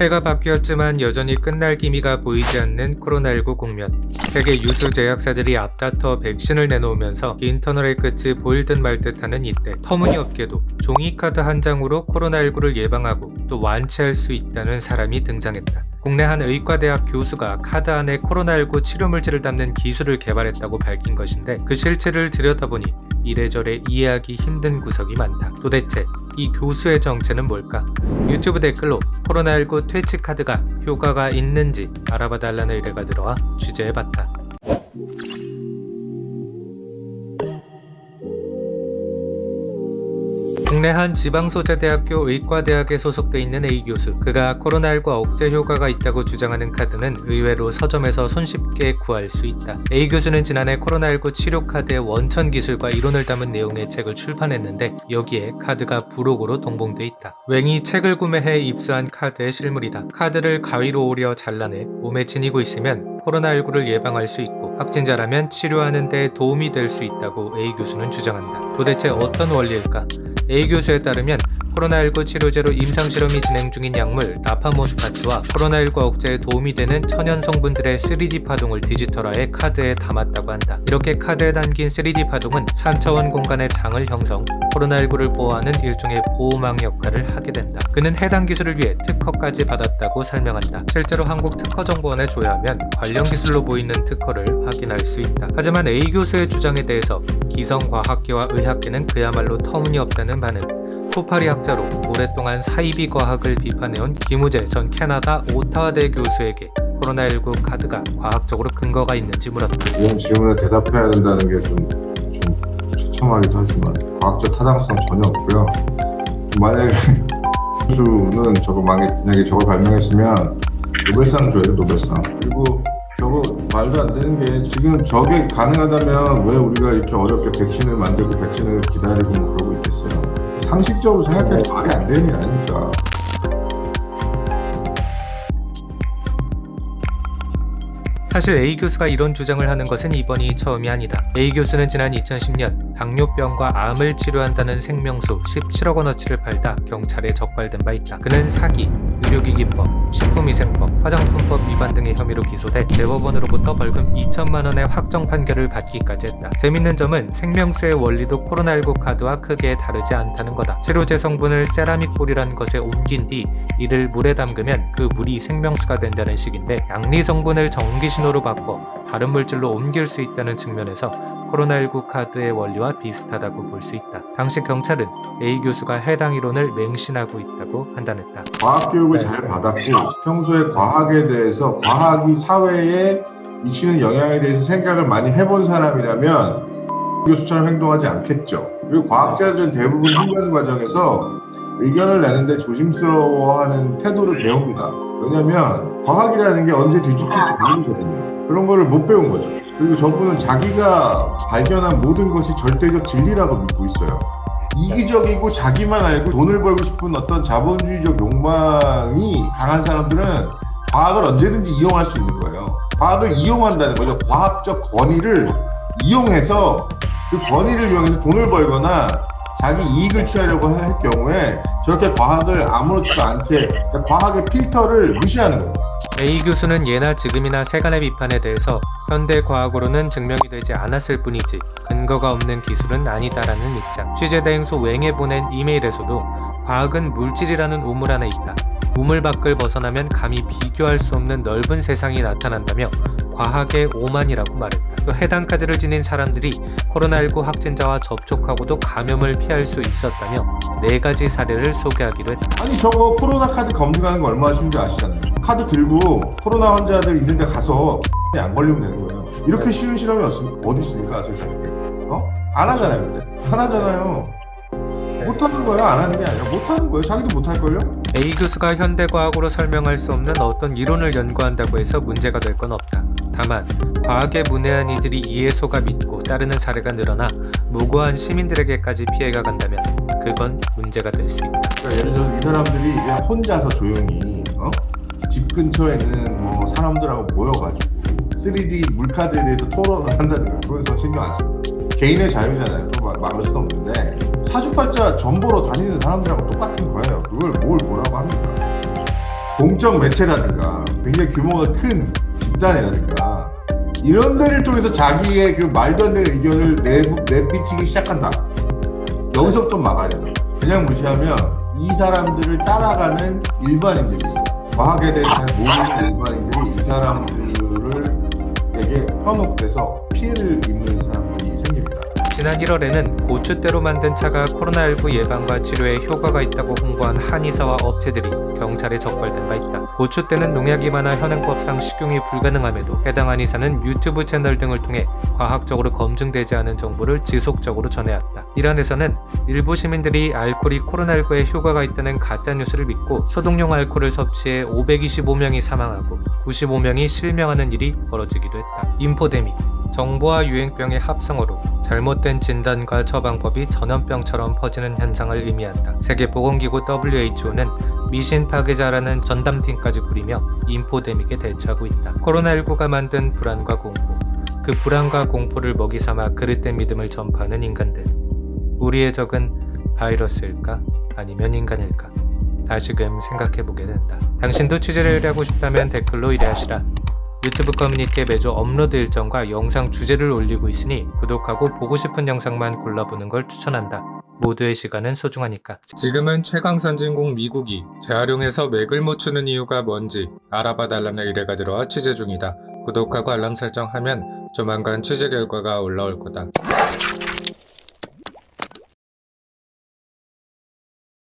해가 바뀌었지만 여전히 끝날 기미가 보이지 않는 코로나19 국면. 세계 유수 제약사들이 앞다퉈 백신을 내놓으면서 긴 터널의 끝이 보일 듯 말 듯하는 이때, 터무니없게도 종이카드 한 장으로 코로나19를 예방하고 또 완치할 수 있다는 사람이 등장했다. 국내 한 의과대학 교수가 카드 안에 코로나19 치료물질을 담는 기술을 개발했다고 밝힌 것인데, 그 실체를 들여다보니 이래저래 이해하기 힘든 구석이 많다. 도대체 이 교수의 정체는 뭘까? 유튜브 댓글로 코로나19 퇴치 카드가 효과가 있는지 알아봐달라는 의뢰가 들어와 취재해봤다. 국내 한 지방소재대학교 의과대학에 소속돼 있는 A 교수. 그가 코로나19 억제 효과가 있다고 주장하는 카드는 의외로 서점에서 손쉽게 구할 수 있다. A 교수는 지난해 코로나19 치료 카드의 원천 기술과 이론을 담은 내용의 책을 출판했는데, 여기에 카드가 부록으로 동봉돼 있다. 웽이 책을 구매해 입수한 카드의 실물이다. 카드를 가위로 오려 잘라내 몸에 지니고 있으면 코로나19를 예방할 수 있고, 확진자라면 치료하는 데 도움이 될 수 있다고 A 교수는 주장한다. 도대체 어떤 원리일까? A 교수에 따르면 코로나19 치료제로 임상실험이 진행 중인 약물 나파모스타트와 코로나19 억제에 도움이 되는 천연 성분들의 3D 파동을 디지털화해 카드에 담았다고 한다. 이렇게 카드에 담긴 3D 파동은 3차원 공간의 장을 형성, 코로나19를 보호하는 일종의 보호막 역할을 하게 된다. 그는 해당 기술을 위해 특허까지 받았다고 설명한다. 실제로 한국특허정보원에 조회하면 관련 기술로 보이는 특허를 확인할 수 있다. 하지만 A 교수의 주장에 대해서 기성과학계와 의학계는 그야말로 터무니없다는 반응. 초파리 학자로 오랫동안 사이비 과학을 비판해온 김우재 전 캐나다 오타와대 교수에게 코로나19 카드가 과학적으로 근거가 있는지 물었다. 이런 질문에 대답해야 된다는 게 좀 처참하기도 하지만 과학적 타당성 전혀 없고요. 만약에 교수는 만약에 저걸 발명했으면 노벨상 줘야 돼, 노벨상. 그리고 저거 말도 안 되는 게, 지금 저게 가능하다면 왜 우리가 이렇게 어렵게 백신을 만들고 백신을 기다리고 그러고 있겠어요. 상식적으로 생각해도 말이 안 되는 일 아닙니까? 사실 A 교수가 이런 주장을 하는 것은 이번이 처음이 아니다. A 교수는 지난 2010년 당뇨병과 암을 치료한다는 생명수 17억 원어치를 팔다 경찰에 적발된 바 있다. 그는 사기, 의료기기법, 식품위생법, 화장품법 위반 등의 혐의로 기소돼 대법원으로부터 벌금 2천만 원의 확정 판결을 받기까지 했다. 재밌는 점은 생명수의 원리도 코로나19 카드와 크게 다르지 않다는 거다. 치료제 성분을 세라믹 볼이라는 것에 옮긴 뒤 이를 물에 담그면 그 물이 생명수가 된다는 식인데, 양리 성분을 전기 신호로 바꿔 다른 물질로 옮길 수 있다는 측면에서 코로나19 카드의 원리와 비슷하다고 볼 수 있다. 당시 경찰은 A 교수가 해당 이론을 맹신하고 있다고 판단했다. 과학교육을 잘 받았고 평소에 과학에 대해서, 과학이 사회에 미치는 영향에 대해서 생각을 많이 해본 사람이라면 교수처럼 행동하지 않겠죠. 그리고 과학자들은 대부분 훈련 과정에서 의견을 내는데 조심스러워하는 태도를 배웁니다. 왜냐면 과학이라는 게 언제 뒤집힐지 모르거든요. 그런 거를 못 배운 거죠. 그리고 저분은 자기가 발견한 모든 것이 절대적 진리라고 믿고 있어요. 이기적이고 자기만 알고 돈을 벌고 싶은 어떤 자본주의적 욕망이 강한 사람들은 과학을 언제든지 이용할 수 있는 거예요. 과학을 이용한다는 거죠. 과학적 권위를 이용해서, 그 권위를 이용해서 돈을 벌거나 자기 이익을 취하려고 할 경우에 저렇게 과학을 아무렇지도 않게, 그러니까 과학의 필터를 무시하는 거예요. A 교수는 예나 지금이나 세간의 비판에 대해서 현대 과학으로는 증명이 되지 않았을 뿐이지 근거가 없는 기술은 아니다라는 입장. 취재대행소 웽에 보낸 이메일에서도 과학은 물질이라는 우물 안에 있다. 우물 밖을 벗어나면 감히 비교할 수 없는 넓은 세상이 나타난다며 과학의 오만이라고 말했다. 또 해당 카드를 지닌 사람들이 코로나19 확진자와 접촉하고도 감염을 피할 수 있었다며 4가지 사례를 소개하기도 했다. 아니, 저거 코로나 카드 검증하는 거 얼마나 쉬운지 아시잖아요. 카드 들고 코로나 환자들 있는 데 가서 안 걸리면 되는 거예요. 이렇게 쉬운 실험이 어디 있습니까, 세상에? 안 하잖아요. 근데 안 하잖아요. 못하는 거예요? 안 하는 게 아니라 못하는 거예요. 자기도 못할걸요? A 교수가 현대과학으로 설명할 수 없는 어떤 이론을 연구한다고 해서 문제가 될 건 없다. 다만 과학에 문외한 이들이 이에 속아 믿고 따르는 사례가 늘어나 무고한 시민들에게까지 피해가 간다면 그건 문제가 될 수 있다. 그러니까 예를 들어서 이 사람들이 그냥 혼자서 조용히 집 근처에는 사람들하고 모여가지고 3D 물카드에 대해서 토론을 한다는 거예요. 그래서 신경 안 씁니다. 개인의 자유잖아요. 또 막을 수는 없는데 사주팔자 전보로 다니는 사람들하고 똑같은 거예요. 그걸 뭘 뭐라고 합니까? 공적 매체라든가 굉장히 규모가 큰 집단이라든가 이런 데를 통해서 자기의 그 말도 안 되는 의견을 내비치기 시작한다. 여기서부터 막아야 된다. 그냥 무시하면 이 사람들을 따라가는 일반인들이 있어요. 과학에 대해서 잘 모르는 일반인들이 이 사람들에게 현혹돼서 피해를 입는 사람들이 생깁니다. 지난 1월에는 고추대로 만든 차가 코로나19 예방과 치료에 효과가 있다고 홍보한 한의사와 업체들이 경찰에 적발된 바 있다. 고추대는 농약이 많아 현행법상 식용이 불가능함에도 해당 한의사는 유튜브 채널 등을 통해 과학적으로 검증되지 않은 정보를 지속적으로 전해왔다. 이란에서는 일부 시민들이 알코올이 코로나19에 효과가 있다는 가짜뉴스를 믿고 소독용 알코올을 섭취해 525명이 사망하고 95명이 실명하는 일이 벌어지기도 했다. 인포데믹 정보와 유행병의 합성어로 잘못된 진단과 처방법이 전염병처럼 퍼지는 현상을 의미한다. 세계보건기구 WHO는 미신 파괴자라는 전담팀까지 부리며 인포데믹에 대처하고 있다. 코로나19가 만든 불안과 공포, 그 불안과 공포를 먹이 삼아 그릇된 믿음을 전파하는 인간들. 우리의 적은 바이러스일까? 아니면 인간일까? 다시금 생각해보게 된다. 당신도 취재를 의뢰하고 싶다면 댓글로 의뢰하시라. 유튜브 커뮤니티에 매주 업로드 일정과 영상 주제를 올리고 있으니 구독하고 보고 싶은 영상만 골라보는 걸 추천한다. 모두의 시간은 소중하니까. 지금은 최강 선진국 미국이 재활용해서 맥을 못 추는 이유가 뭔지 알아봐달라는 의뢰가 들어와 취재 중이다. 구독하고 알람 설정하면 조만간 취재 결과가 올라올 거다.